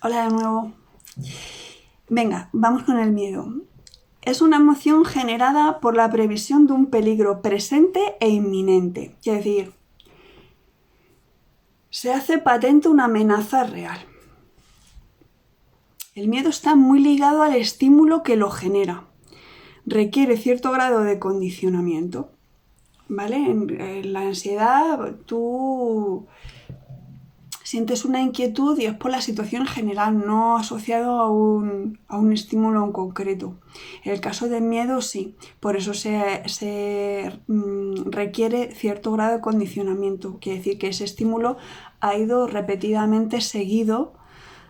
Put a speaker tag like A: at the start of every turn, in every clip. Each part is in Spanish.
A: Hola de nuevo. Venga, vamos con el miedo. Es una emoción generada por la previsión de un peligro presente e inminente. Es decir, se hace patente una amenaza real. El miedo está muy ligado al estímulo que lo genera. Requiere cierto grado de condicionamiento. ¿Vale? En la ansiedad tú sientes una inquietud y es por la situación general, no asociado a un estímulo en concreto. En el caso del miedo sí, por eso se requiere cierto grado de condicionamiento, quiere decir que ese estímulo ha ido repetidamente seguido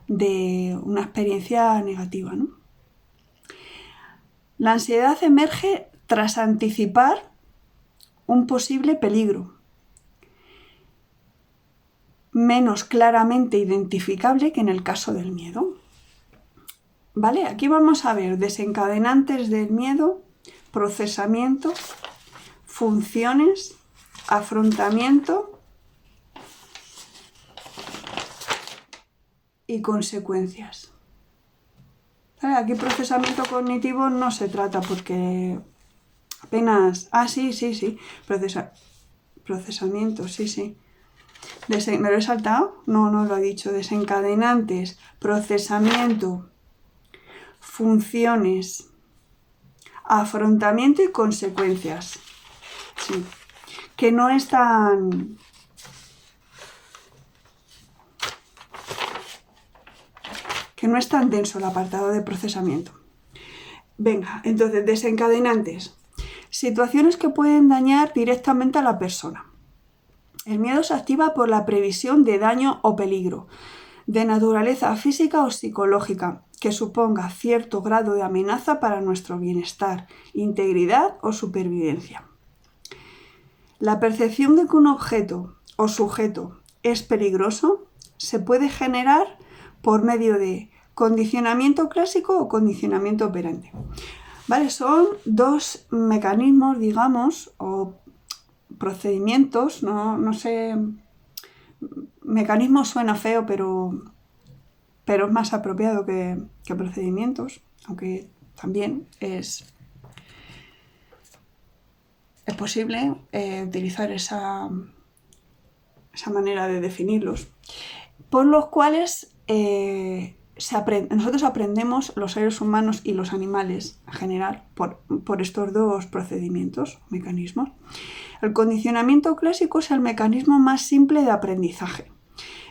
A: de una experiencia negativa, ¿no? La ansiedad emerge tras anticipar un posible peligro, menos claramente identificable que en el caso del miedo. ¿Vale? Aquí vamos a ver desencadenantes del miedo, procesamiento, funciones, afrontamiento y consecuencias. ¿Vale? Aquí procesamiento cognitivo no se trata porque apenas... sí. Procesamiento, sí. ¿Me lo he saltado? No lo he dicho. Desencadenantes, procesamiento, funciones, afrontamiento y consecuencias. Sí. Que no es tan... denso el apartado de procesamiento. Venga, entonces, desencadenantes. Situaciones que pueden dañar directamente a la persona. El miedo se activa por la previsión de daño o peligro, de naturaleza física o psicológica, que suponga cierto grado de amenaza para nuestro bienestar, integridad o supervivencia. La percepción de que un objeto o sujeto es peligroso se puede generar por medio de condicionamiento clásico o condicionamiento operante. ¿Vale? Son dos mecanismos, digamos, o procedimientos, no sé, mecanismo suena feo, pero es más apropiado que procedimientos, aunque también es posible utilizar esa manera de definirlos, por los cuales nosotros aprendemos, los seres humanos y los animales en general, por estos dos procedimientos, mecanismos. El condicionamiento clásico es el mecanismo más simple de aprendizaje.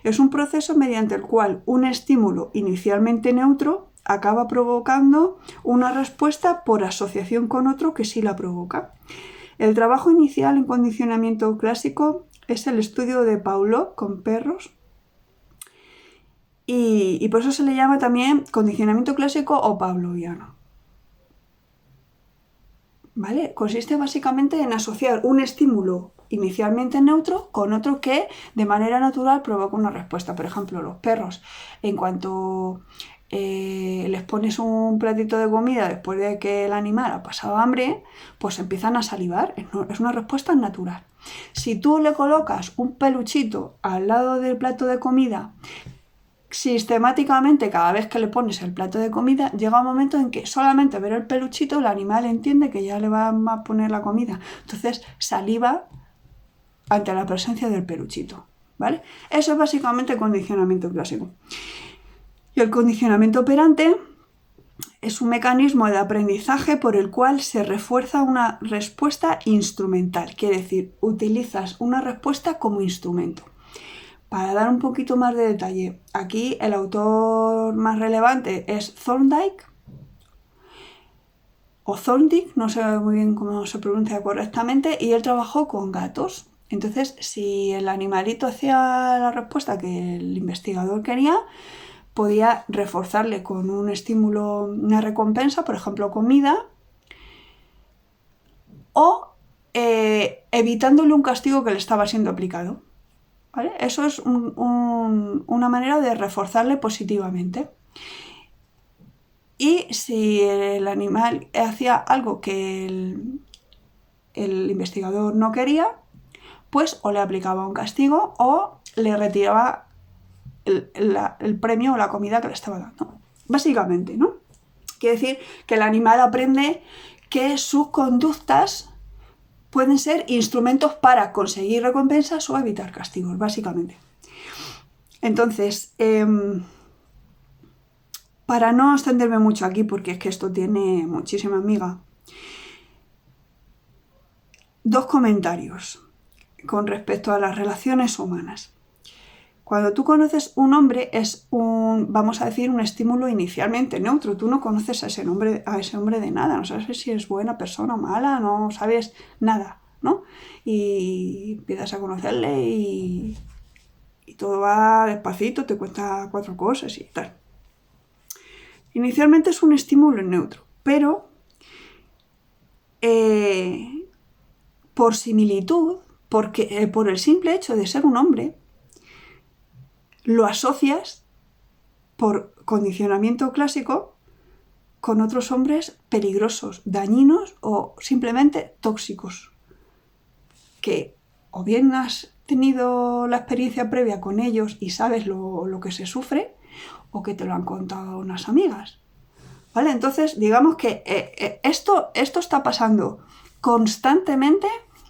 A: Es un proceso mediante el cual un estímulo inicialmente neutro acaba provocando una respuesta por asociación con otro que sí la provoca. El trabajo inicial en condicionamiento clásico es el estudio de Pavlov con perros y por eso se le llama también condicionamiento clásico o pavloviano. ¿Vale? Consiste básicamente en asociar un estímulo inicialmente neutro con otro que de manera natural provoca una respuesta. Por ejemplo, los perros, en cuanto les pones un platito de comida después de que el animal ha pasado hambre, pues empiezan a salivar. Es una respuesta natural. Si tú le colocas un peluchito al lado del plato de comida, sistemáticamente cada vez que le pones el plato de comida llega un momento en que solamente ver el peluchito el animal entiende que ya le va a poner la comida, entonces saliva ante la presencia del peluchito, ¿vale? Eso es básicamente condicionamiento clásico. Y el condicionamiento operante es un mecanismo de aprendizaje por el cual se refuerza una respuesta instrumental, quiere decir, utilizas una respuesta como instrumento. Para dar un poquito más de detalle, aquí el autor más relevante es Thorndike, o Thorndike, no sé muy bien cómo se pronuncia correctamente, y él trabajó con gatos. Entonces, si el animalito hacía la respuesta que el investigador quería, podía reforzarle con un estímulo, una recompensa, por ejemplo, comida, o evitándole un castigo que le estaba siendo aplicado. ¿Vale? Eso es una manera de reforzarle positivamente. Y si el animal hacía algo que el investigador no quería, pues o le aplicaba un castigo o le retiraba el premio o la comida que le estaba dando. Básicamente, ¿no? Quiere decir que el animal aprende que sus conductas pueden ser instrumentos para conseguir recompensas o evitar castigos, básicamente. Entonces, para no extenderme mucho aquí, porque es que esto tiene muchísima miga, 2 comentarios con respecto a las relaciones humanas. Cuando tú conoces un hombre es vamos a decir, un estímulo inicialmente neutro. Tú no conoces a ese hombre de nada, no sabes si es buena persona o mala, no sabes nada, ¿no? Y empiezas a conocerle y todo va despacito, te cuenta 4 cosas y tal. Inicialmente es un estímulo neutro, pero por similitud, por el simple hecho de ser un hombre, lo asocias por condicionamiento clásico con otros hombres peligrosos, dañinos o simplemente tóxicos, que o bien has tenido la experiencia previa con ellos y sabes lo que se sufre, o que te lo han contado unas amigas, ¿vale? Entonces, digamos que esto está pasando constantemente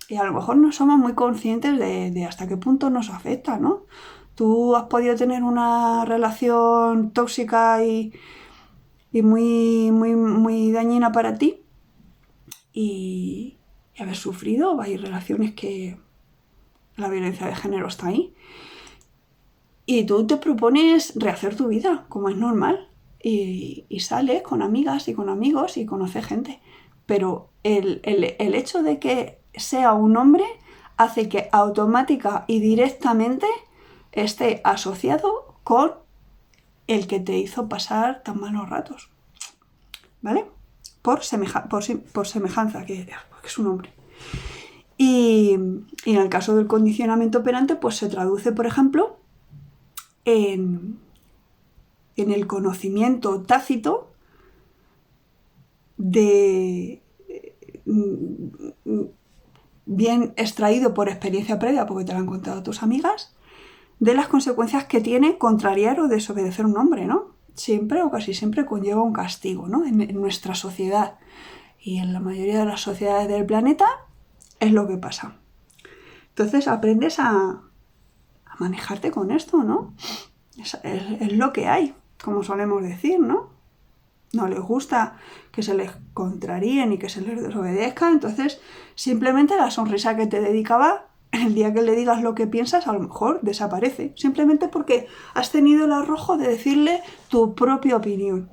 A: y a lo mejor no somos muy conscientes de hasta qué punto nos afecta, ¿no? Tú has podido tener una relación tóxica y muy, muy, muy dañina para ti y haber sufrido. Hay relaciones que la violencia de género está ahí y tú te propones rehacer tu vida, como es normal, y sales con amigas y con amigos y conoces gente, pero el hecho de que sea un hombre hace que automática y directamente esté asociado con el que te hizo pasar tan malos ratos, ¿vale? Por semejanza, que es un hombre. Y en el caso del condicionamiento operante, pues se traduce, por ejemplo, en el conocimiento tácito bien extraído por experiencia previa, porque te lo han contado tus amigas, de las consecuencias que tiene contrariar o desobedecer un hombre, ¿no? Siempre o casi siempre conlleva un castigo, ¿no? En nuestra sociedad y en la mayoría de las sociedades del planeta es lo que pasa. Entonces aprendes a manejarte con esto, ¿no? Es lo que hay, como solemos decir, ¿no? No les gusta que se les contraríen y que se les desobedezca, entonces simplemente la sonrisa que te dedicaba, el día que le digas lo que piensas, a lo mejor desaparece, simplemente porque has tenido el arrojo de decirle tu propia opinión.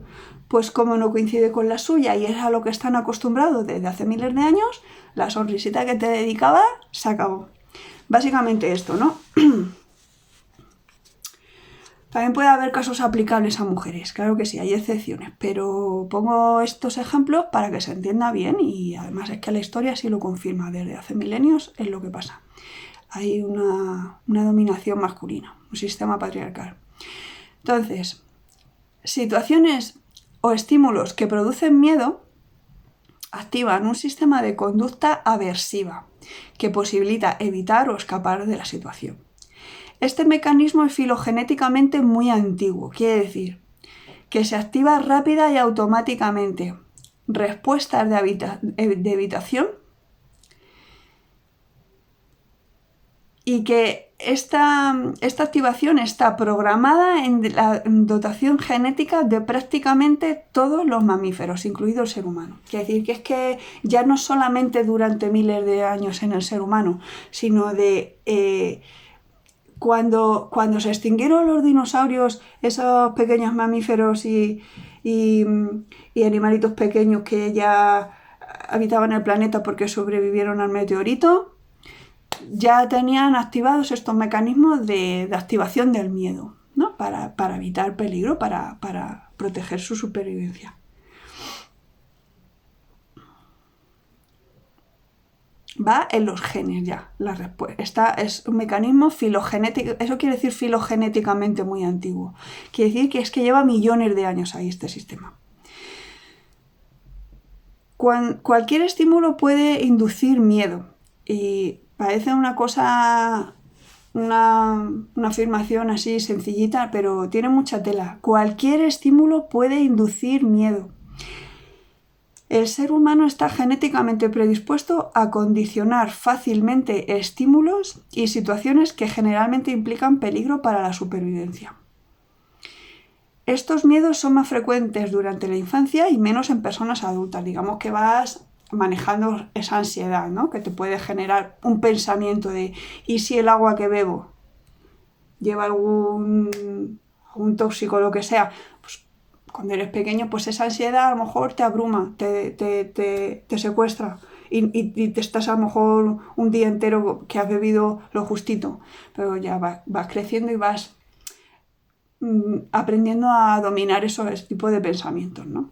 A: Pues como no coincide con la suya y es a lo que están acostumbrados desde hace miles de años, la sonrisita que te dedicaba se acabó. Básicamente esto, ¿no? También puede haber casos aplicables a mujeres, claro que sí, hay excepciones, pero pongo estos ejemplos para que se entienda bien y además es que la historia sí lo confirma, desde hace milenios es lo que pasa. Hay una dominación masculina, un sistema patriarcal. Entonces, situaciones o estímulos que producen miedo activan un sistema de conducta aversiva que posibilita evitar o escapar de la situación. Este mecanismo es filogenéticamente muy antiguo, quiere decir que se activa rápida y automáticamente. Respuestas de evitación y que esta activación está programada en la dotación genética de prácticamente todos los mamíferos, incluido el ser humano. Quiere decir que es que ya no solamente durante miles de años en el ser humano, sino de cuando se extinguieron los dinosaurios, esos pequeños mamíferos y animalitos pequeños que ya habitaban el planeta porque sobrevivieron al meteorito, ya tenían activados estos mecanismos de activación del miedo, ¿no? Para evitar peligro, para proteger su supervivencia. Va en los genes ya, la respuesta. Esta es un mecanismo filogenético, eso quiere decir filogenéticamente muy antiguo. Quiere decir que es que lleva millones de años ahí este sistema. Cualquier estímulo puede inducir miedo y parece una cosa una afirmación así sencillita, pero tiene mucha tela. Cualquier estímulo puede inducir miedo. El ser humano está genéticamente predispuesto a condicionar fácilmente estímulos y situaciones que generalmente implican peligro para la supervivencia. Estos miedos son más frecuentes durante la infancia y menos en personas adultas. Digamos que vas manejando esa ansiedad, ¿no? Que te puede generar un pensamiento de ¿y si el agua que bebo lleva algún tóxico o lo que sea? Pues cuando eres pequeño, pues esa ansiedad a lo mejor te abruma, te secuestra y te estás a lo mejor un día entero que has bebido lo justito, pero ya vas creciendo y vas aprendiendo a dominar ese tipo de pensamientos, ¿no?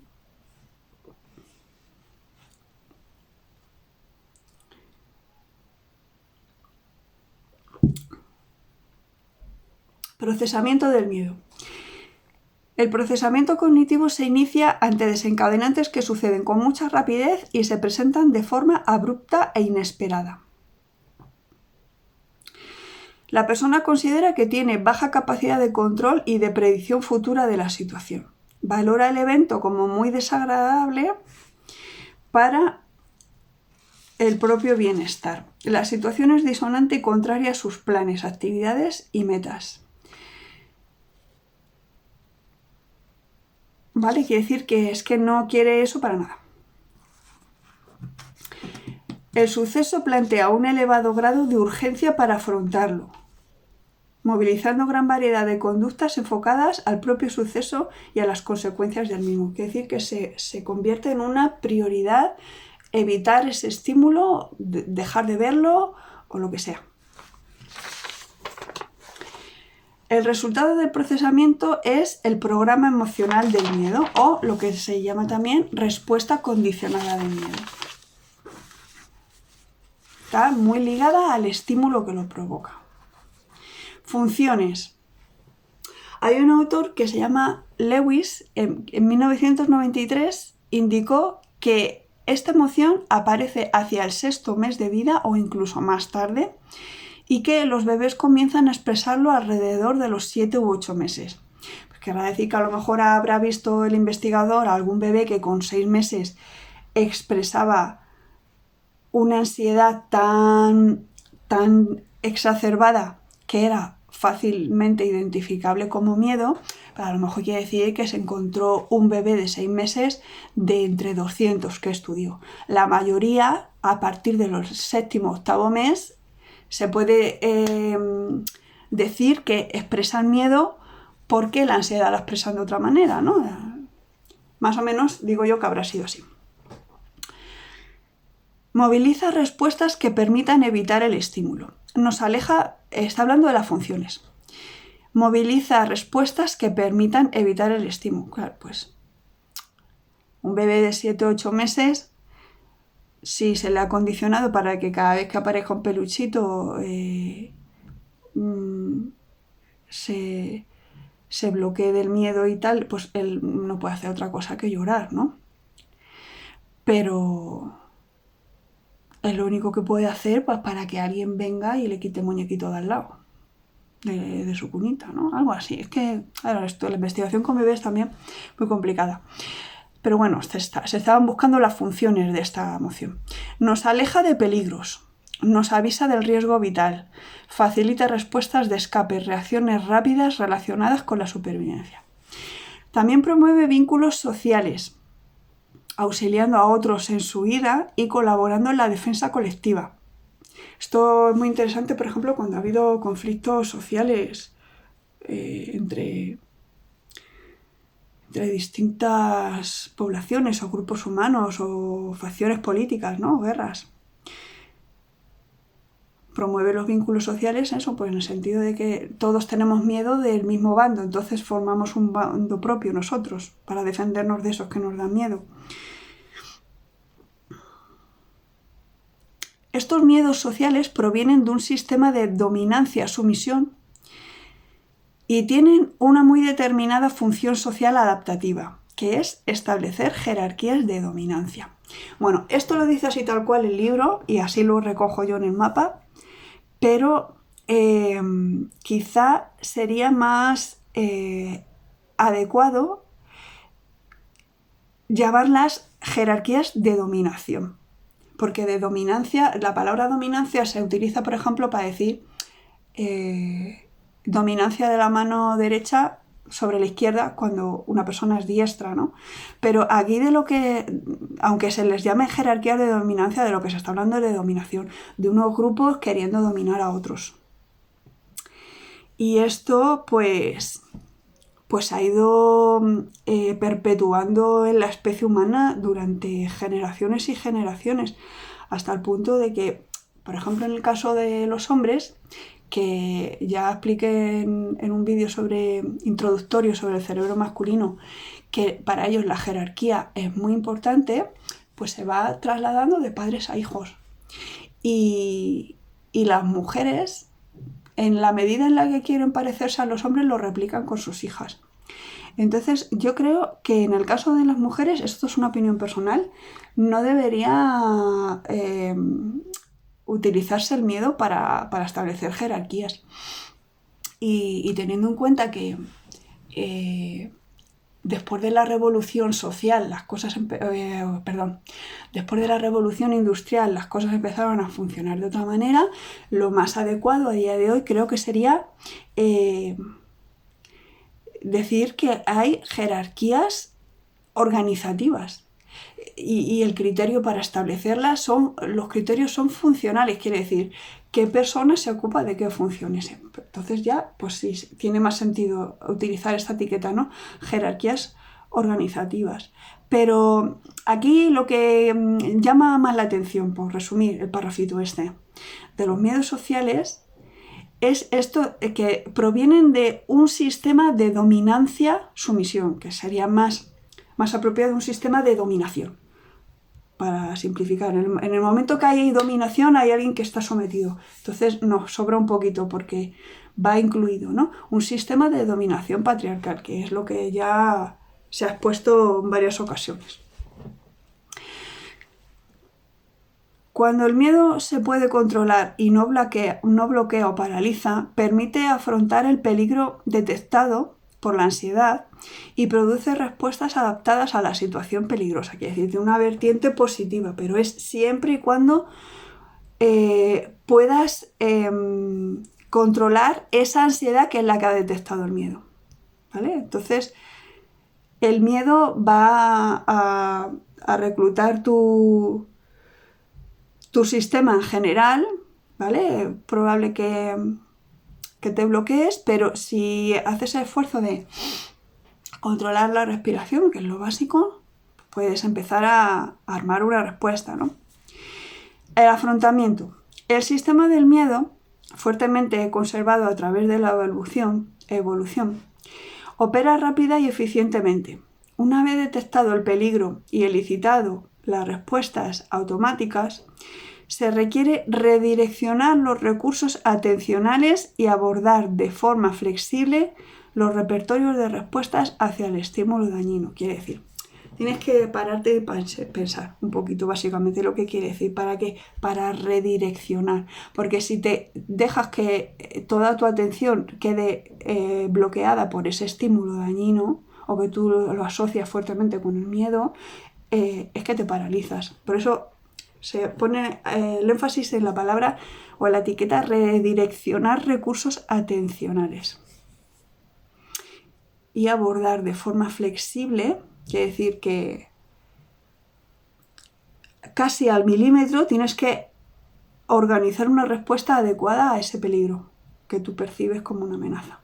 A: Procesamiento del miedo. El procesamiento cognitivo se inicia ante desencadenantes que suceden con mucha rapidez y se presentan de forma abrupta e inesperada. La persona considera que tiene baja capacidad de control y de predicción futura de la situación. Valora el evento como muy desagradable para el propio bienestar. La situación es disonante y contraria a sus planes, actividades y metas. ¿Vale? Quiere decir que es que no quiere eso para nada. El suceso plantea un elevado grado de urgencia para afrontarlo, movilizando gran variedad de conductas enfocadas al propio suceso y a las consecuencias del mismo. Quiere decir que se convierte en una prioridad evitar ese estímulo, dejar de verlo o lo que sea. El resultado del procesamiento es el programa emocional del miedo o lo que se llama también respuesta condicionada del miedo. Está muy ligada al estímulo que lo provoca. Funciones. Hay un autor que se llama Lewis, en 1993 indicó que esta emoción aparece hacia el 6º mes de vida o incluso más tarde y que los bebés comienzan a expresarlo alrededor de los 7 u 8 meses. Pues querrá decir que a lo mejor habrá visto el investigador a algún bebé que con 6 meses expresaba una ansiedad tan exacerbada que era fácilmente identificable como miedo, pero a lo mejor quiere decir que se encontró un bebé de 6 meses de entre 200 que estudió. La mayoría, a partir de los 7º o 8º mes, se puede decir que expresan miedo porque la ansiedad la expresan de otra manera, ¿no? Más o menos digo yo que habrá sido así. Moviliza respuestas que permitan evitar el estímulo. Nos aleja, está hablando de las funciones. Moviliza respuestas que permitan evitar el estímulo. Claro, pues un bebé de 7 o 8 meses, si se le ha condicionado para que cada vez que aparezca un peluchito se bloquee del miedo y tal, pues él no puede hacer otra cosa que llorar, ¿no? Pero es lo único que puede hacer pues, para que alguien venga y le quite el muñequito de al lado de su cunita, ¿no? Algo así. Es que, claro, la investigación con bebés también muy complicada. Pero bueno, se estaban buscando las funciones de esta emoción. Nos aleja de peligros, nos avisa del riesgo vital, facilita respuestas de escape, reacciones rápidas relacionadas con la supervivencia. También promueve vínculos sociales, auxiliando a otros en su vida y colaborando en la defensa colectiva. Esto es muy interesante, por ejemplo, cuando ha habido conflictos sociales entre distintas poblaciones o grupos humanos o facciones políticas, ¿no? Guerras. Promueve los vínculos sociales, eso, pues en el sentido de que todos tenemos miedo del mismo bando, entonces formamos un bando propio nosotros para defendernos de esos que nos dan miedo. Estos miedos sociales provienen de un sistema de dominancia-sumisión y tienen una muy determinada función social adaptativa, que es establecer jerarquías de dominancia. Bueno, esto lo dice así tal cual el libro y así lo recojo yo en el mapa, pero quizá sería más adecuado llamarlas jerarquías de dominación. Porque de dominancia, la palabra dominancia se utiliza, por ejemplo, para decir dominancia de la mano derecha sobre la izquierda cuando una persona es diestra, ¿no? Pero aquí de lo que, aunque se les llame jerarquías de dominancia, de lo que se está hablando es de dominación, de unos grupos queriendo dominar a otros. Y esto, pues ha ido perpetuando en la especie humana durante generaciones y generaciones, hasta el punto de que, por ejemplo, en el caso de los hombres, que ya expliqué en un vídeo introductorio sobre el cerebro masculino, que para ellos la jerarquía es muy importante, pues se va trasladando de padres a hijos. Y las mujeres, en la medida en la que quieren parecerse a los hombres, lo replican con sus hijas. Entonces, yo creo que en el caso de las mujeres, esto es una opinión personal, no debería utilizarse el miedo para establecer jerarquías. Y teniendo en cuenta que después de la revolución social, después de la revolución industrial, las cosas empezaron a funcionar de otra manera, lo más adecuado a día de hoy creo que sería decir que hay jerarquías organizativas y el criterio para establecerlas los criterios son funcionales, quiere decir qué persona se ocupa de qué funciones. Entonces ya, pues sí, tiene más sentido utilizar esta etiqueta, ¿no? Jerarquías organizativas. Pero aquí lo que llama más la atención, por resumir el párrafito de los miedos sociales, es esto que provienen de un sistema de dominancia-sumisión, que sería más apropiado de un sistema de dominación. Para simplificar, en el momento que hay dominación hay alguien que está sometido. Entonces nos sobra un poquito porque va incluido, ¿no? Un sistema de dominación patriarcal, que es lo que ya se ha expuesto en varias ocasiones. Cuando el miedo se puede controlar y no bloquea o paraliza, permite afrontar el peligro detectado por la ansiedad y produce respuestas adaptadas a la situación peligrosa, quiere decir, de una vertiente positiva, pero es siempre y cuando puedas controlar esa ansiedad que es la que ha detectado el miedo, ¿vale? Entonces, el miedo va a reclutar tu sistema en general, ¿vale? Es probable que te bloquees, pero si haces el esfuerzo de controlar la respiración, que es lo básico, puedes empezar a armar una respuesta, ¿no? El afrontamiento. El sistema del miedo, fuertemente conservado a través de la evolución, opera rápida y eficientemente. Una vez detectado el peligro y elicitado las respuestas automáticas, se requiere redireccionar los recursos atencionales y abordar de forma flexible los repertorios de respuestas hacia el estímulo dañino. Quiere decir, tienes que pararte y pensar un poquito básicamente lo que quiere decir. ¿Para qué? Para redireccionar. Porque si te dejas que toda tu atención quede bloqueada por ese estímulo dañino o que tú lo asocias fuertemente con el miedo, es que te paralizas. Por eso se pone el énfasis en la palabra o en la etiqueta redireccionar recursos atencionales. Y abordar de forma flexible, quiere decir que casi al milímetro tienes que organizar una respuesta adecuada a ese peligro que tú percibes como una amenaza.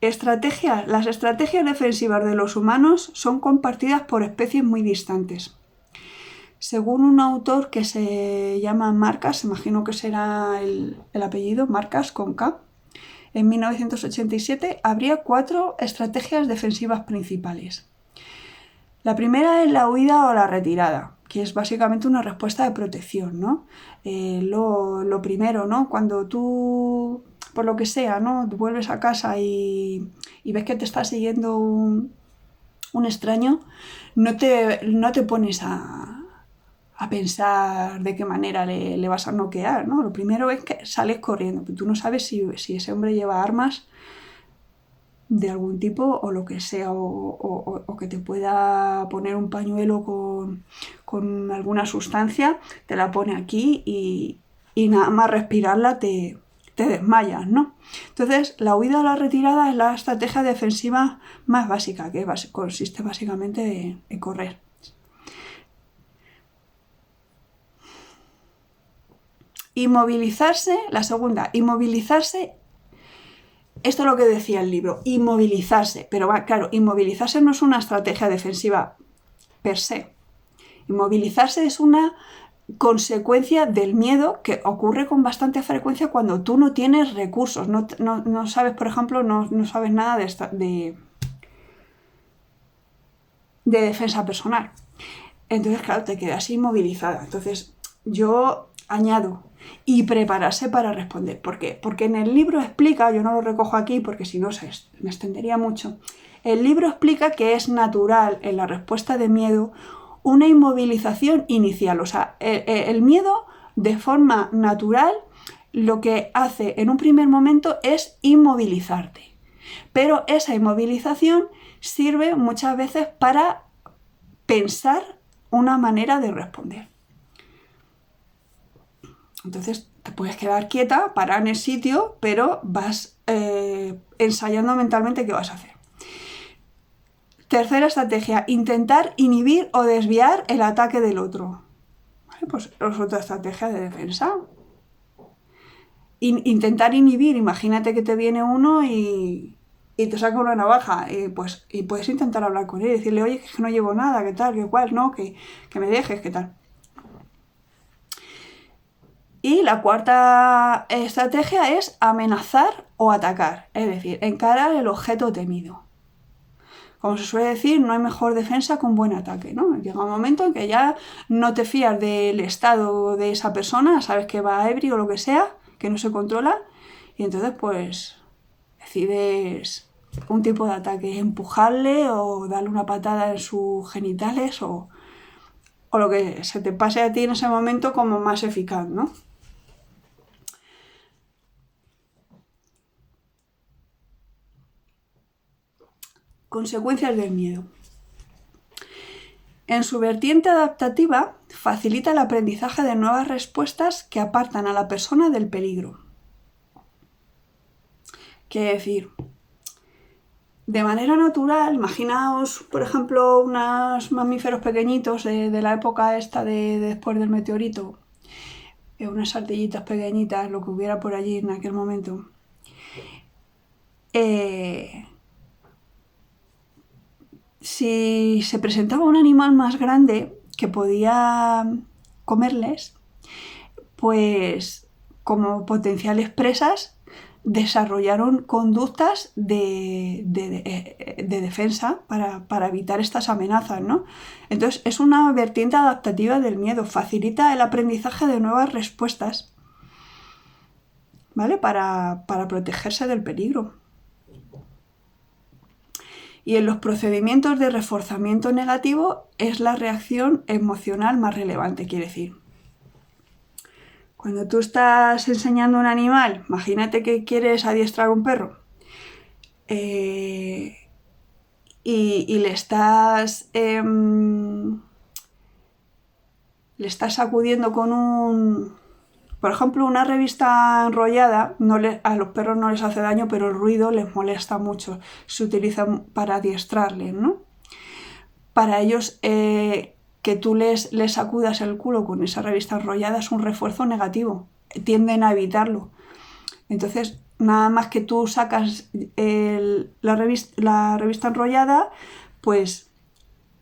A: Las estrategias defensivas de los humanos son compartidas por especies muy distantes. Según un autor que se llama Marcas, imagino que será el apellido, Marcas con K, en 1987 habría 4 estrategias defensivas principales. La primera es la huida o la retirada, que es básicamente una respuesta de protección, ¿no? Lo primero, ¿no? Cuando tú, por lo que sea, ¿no? Tú vuelves a casa y ves que te está siguiendo un extraño, no te pones a a pensar de qué manera le vas a noquear, ¿no? Lo primero es que sales corriendo, pero tú no sabes si ese hombre lleva armas de algún tipo o lo que sea, o que te pueda poner un pañuelo con alguna sustancia, te la pone aquí y nada más respirarla te desmayas, ¿no? Entonces, la huida o la retirada es la estrategia defensiva más básica, que consiste básicamente en correr. Inmovilizarse, la segunda, inmovilizarse. Esto es lo que decía el libro, inmovilizarse. Pero claro, inmovilizarse no es una estrategia defensiva per se. Inmovilizarse es una consecuencia del miedo que ocurre con bastante frecuencia cuando tú no tienes recursos. No sabes, por ejemplo, no sabes nada de defensa personal. Entonces, claro, te quedas inmovilizada. Entonces, yo añado, y prepararse para responder. ¿Por qué? Porque en el libro explica, yo no lo recojo aquí porque si no me extendería mucho, el libro explica que es natural en la respuesta de miedo una inmovilización inicial. O sea, el miedo de forma natural lo que hace en un primer momento es inmovilizarte. Pero esa inmovilización sirve muchas veces para pensar una manera de responder. Entonces te puedes quedar quieta, parar en el sitio, pero vas ensayando mentalmente qué vas a hacer. Tercera estrategia, intentar inhibir o desviar el ataque del otro. ¿Vale? Pues es otra estrategia de defensa. Intentar inhibir, imagínate que te viene uno y te saca una navaja y puedes intentar hablar con él y decirle, oye, que no llevo nada, qué tal, qué cual, no, que me dejes, qué tal. Y la cuarta estrategia es amenazar o atacar, es decir, encarar el objeto temido. Como se suele decir, no hay mejor defensa que un buen ataque, ¿no? Llega un momento en que ya no te fías del estado de esa persona, sabes que va ebrio o lo que sea, que no se controla, y entonces pues decides un tipo de ataque, empujarle o darle una patada en sus genitales o lo que se te pase a ti en ese momento como más eficaz, ¿no? Consecuencias del miedo. En su vertiente adaptativa, facilita el aprendizaje de nuevas respuestas que apartan a la persona del peligro. Quiere decir, de manera natural, imaginaos, por ejemplo, unos mamíferos pequeñitos de la época esta de después del meteorito, unas ardillitas pequeñitas, lo que hubiera por allí en aquel momento. Si se presentaba un animal más grande que podía comerles, pues como potenciales presas desarrollaron conductas de defensa para evitar estas amenazas, ¿no? Entonces es una vertiente adaptativa del miedo, facilita el aprendizaje de nuevas respuestas, ¿vale? Para protegerse del peligro. Y en los procedimientos de reforzamiento negativo es la reacción emocional más relevante, quiere decir. Cuando tú estás enseñando a un animal, imagínate que quieres adiestrar un perro y le estás sacudiendo con por ejemplo, una revista enrollada, a los perros no les hace daño, pero el ruido les molesta mucho. Se utiliza para adiestrarles, ¿no? Para ellos, que tú les sacudas el culo con esa revista enrollada es un refuerzo negativo. Tienden a evitarlo. Entonces, nada más que tú sacas la revista enrollada, pues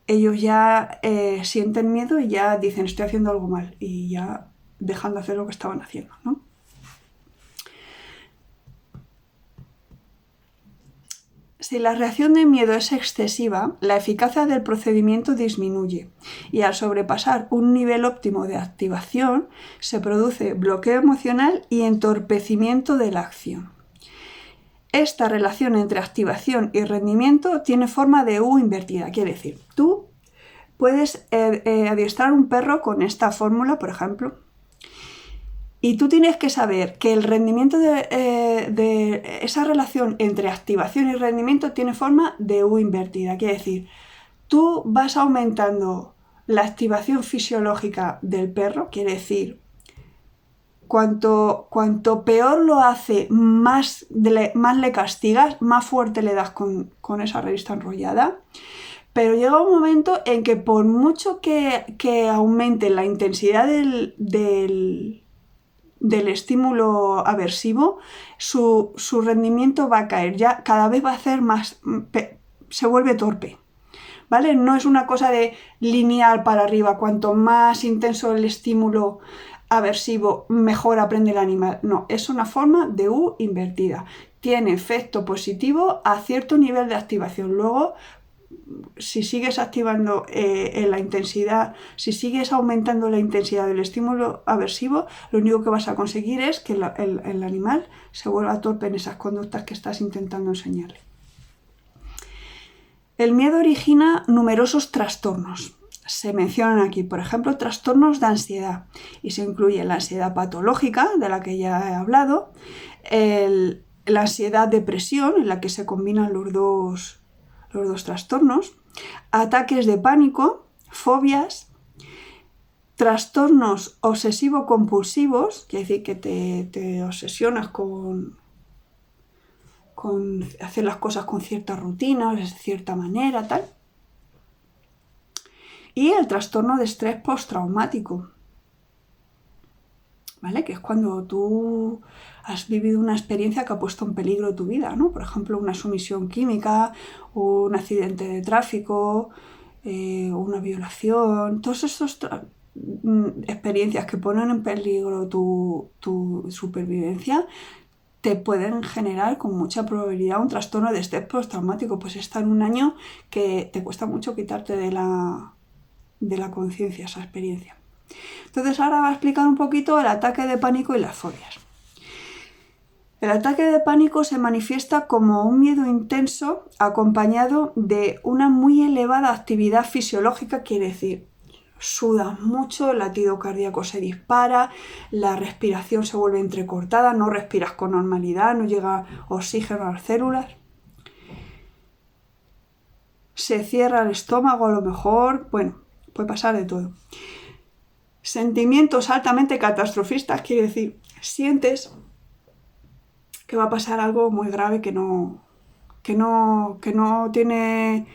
A: ellos ya sienten miedo y ya dicen, estoy haciendo algo mal. Y ya dejan de hacer lo que estaban haciendo, ¿no? Si la reacción de miedo es excesiva, la eficacia del procedimiento disminuye y al sobrepasar un nivel óptimo de activación se produce bloqueo emocional y entorpecimiento de la acción. Esta relación entre activación y rendimiento tiene forma de U invertida, quiere decir, tú puedes adiestrar un perro con esta fórmula, por ejemplo. Y tú tienes que saber que el rendimiento de esa relación entre activación y rendimiento tiene forma de U invertida. Quiere decir, tú vas aumentando la activación fisiológica del perro, quiere decir, cuanto peor lo hace, más le castigas, más fuerte le das con esa revista enrollada. Pero llega un momento en que por mucho que aumente la intensidad del estímulo aversivo, su rendimiento va a caer, ya cada vez va a hacer más, se vuelve torpe, ¿vale? No es una cosa de lineal para arriba, cuanto más intenso el estímulo aversivo, mejor aprende el animal. No, es una forma de U invertida. Tiene efecto positivo a cierto nivel de activación. Luego, si sigues activando la intensidad, si sigues aumentando la intensidad del estímulo aversivo, lo único que vas a conseguir es que el animal se vuelva torpe en esas conductas que estás intentando enseñarle. El miedo origina numerosos trastornos. Se mencionan aquí, por ejemplo, trastornos de ansiedad, y se incluye la ansiedad patológica, de la que ya he hablado, la ansiedad depresión, en la que se combinan los dos trastornos, ataques de pánico, fobias, trastornos obsesivo-compulsivos, quiere decir que te obsesionas con hacer las cosas con cierta rutina, de cierta manera, tal. Y el trastorno de estrés postraumático, ¿vale? Que es cuando tú has vivido una experiencia que ha puesto en peligro tu vida, ¿no? Por ejemplo, una sumisión química, un accidente de tráfico, una violación, todas esas experiencias que ponen en peligro tu supervivencia te pueden generar con mucha probabilidad un trastorno de estrés postraumático. Pues está en un año que te cuesta mucho quitarte de la conciencia esa experiencia. Entonces ahora voy a explicar un poquito el ataque de pánico y las fobias. El ataque de pánico se manifiesta como un miedo intenso acompañado de una muy elevada actividad fisiológica, quiere decir, sudas mucho, el latido cardíaco se dispara, la respiración se vuelve entrecortada, no respiras con normalidad, no llega oxígeno a las células. Se cierra el estómago a lo mejor, bueno, puede pasar de todo. Sentimientos altamente catastrofistas, quiere decir, sientes que va a pasar algo muy grave que no tiene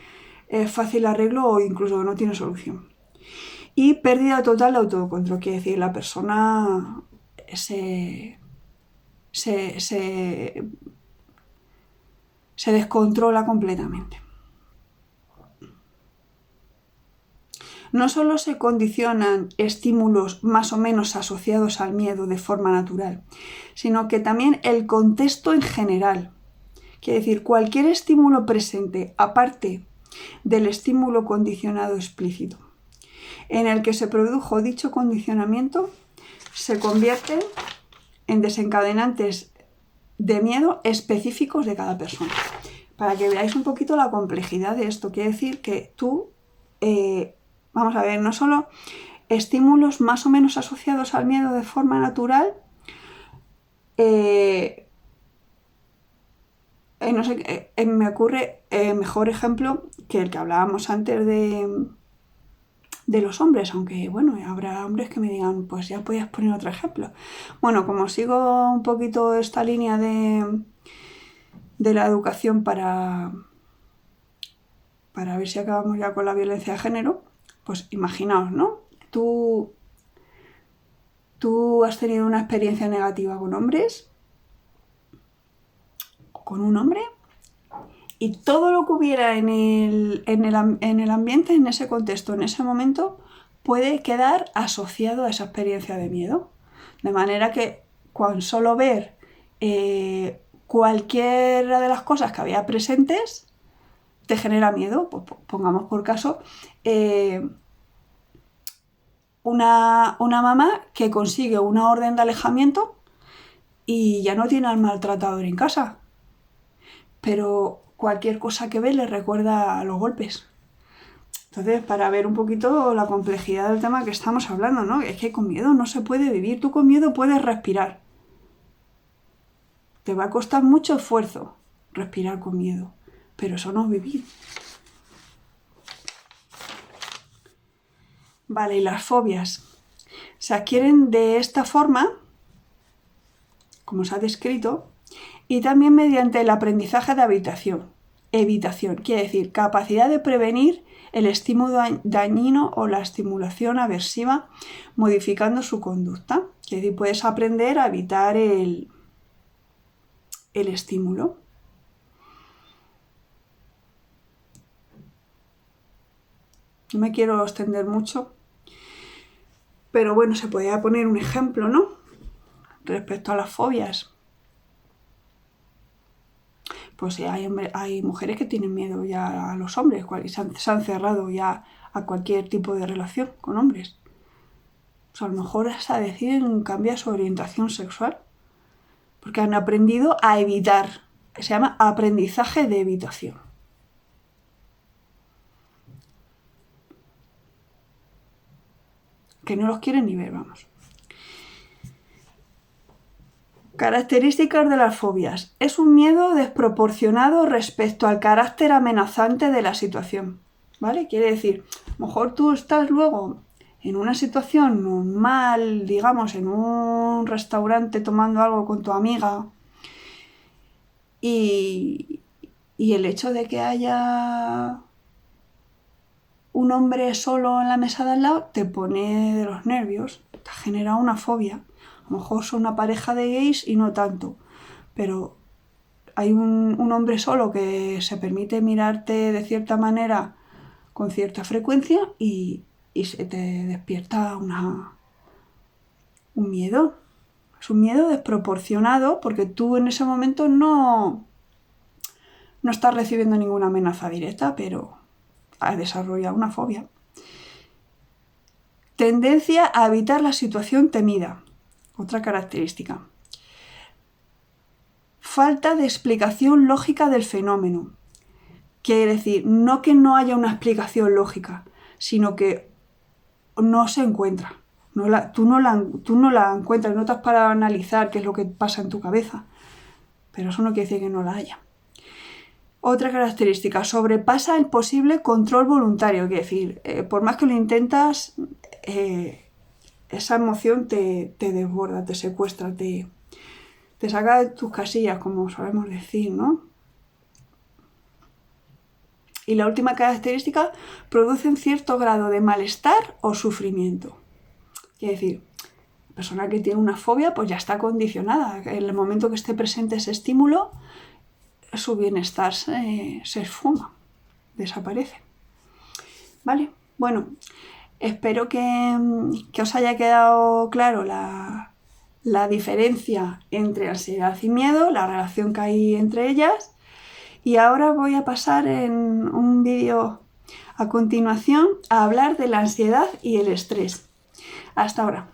A: fácil arreglo o incluso no tiene solución. Y pérdida total de autocontrol, quiere decir, la persona se descontrola completamente. No solo se condicionan estímulos más o menos asociados al miedo de forma natural, sino que también el contexto en general. Quiere decir, cualquier estímulo presente, aparte del estímulo condicionado explícito, en el que se produjo dicho condicionamiento, se convierten en desencadenantes de miedo específicos de cada persona. Para que veáis un poquito la complejidad de esto, quiere decir que tú... vamos a ver, no solo estímulos más o menos asociados al miedo de forma natural, no sé, me ocurre mejor ejemplo que el que hablábamos antes de los hombres, aunque bueno, habrá hombres que me digan, pues ya podías poner otro ejemplo. Bueno, como sigo un poquito esta línea de la educación para ver si acabamos ya con la violencia de género, pues imaginaos, ¿no? Tú has tenido una experiencia negativa con hombres, con un hombre, y todo lo que hubiera en el ambiente, en ese contexto, en ese momento, puede quedar asociado a esa experiencia de miedo. De manera que con solo ver cualquiera de las cosas que había presentes, te genera miedo. Pues pongamos por caso una mamá que consigue una orden de alejamiento y ya no tiene al maltratador en casa, pero cualquier cosa que ve le recuerda a los golpes. Entonces, para ver un poquito la complejidad del tema que estamos hablando, ¿no? Es que con miedo no se puede vivir. Tú con miedo puedes respirar. Te va a costar mucho esfuerzo respirar con miedo, pero eso no es vivir. Vale, y las fobias se adquieren de esta forma, como se ha descrito, y también mediante el aprendizaje de evitación, quiere decir, capacidad de prevenir el estímulo dañino o la estimulación aversiva modificando su conducta. Quiere decir, puedes aprender a evitar el estímulo. No me quiero extender mucho, pero bueno, se podría poner un ejemplo, ¿no? Respecto a las fobias. Pues hay mujeres que tienen miedo ya a los hombres, se han cerrado ya a cualquier tipo de relación con hombres. O sea, a lo mejor hasta deciden cambiar su orientación sexual, porque han aprendido a evitar, que se llama aprendizaje de evitación. Que no los quieren ni ver, vamos. Características de las fobias. Es un miedo desproporcionado respecto al carácter amenazante de la situación, ¿vale? Quiere decir, a lo mejor tú estás luego en una situación normal, digamos, en un restaurante tomando algo con tu amiga y el hecho de que haya un hombre solo en la mesa de al lado te pone de los nervios, te genera una fobia. A lo mejor son una pareja de gays y no tanto, pero hay un hombre solo que se permite mirarte de cierta manera con cierta frecuencia y se te despierta un miedo. Es un miedo desproporcionado porque tú en ese momento no estás recibiendo ninguna amenaza directa, pero has desarrollado una fobia. Tendencia a evitar la situación temida. Otra característica. Falta de explicación lógica del fenómeno. Quiere decir, no que no haya una explicación lógica, sino que no se encuentra. Tú no la encuentras, no te has parado a analizar qué es lo que pasa en tu cabeza. Pero eso no quiere decir que no la haya. Otra característica, sobrepasa el posible control voluntario. Quiere decir, por más que lo intentas, esa emoción te desborda, te secuestra, te saca de tus casillas, como solemos decir, ¿no? Y la última característica, producen cierto grado de malestar o sufrimiento. Quiere decir, la persona que tiene una fobia pues ya está condicionada. En el momento que esté presente ese estímulo, su bienestar se esfuma, desaparece. ¿Vale? Bueno, espero que os haya quedado claro la diferencia entre ansiedad y miedo, la relación que hay entre ellas. Y ahora voy a pasar en un vídeo a continuación a hablar de la ansiedad y el estrés. Hasta ahora.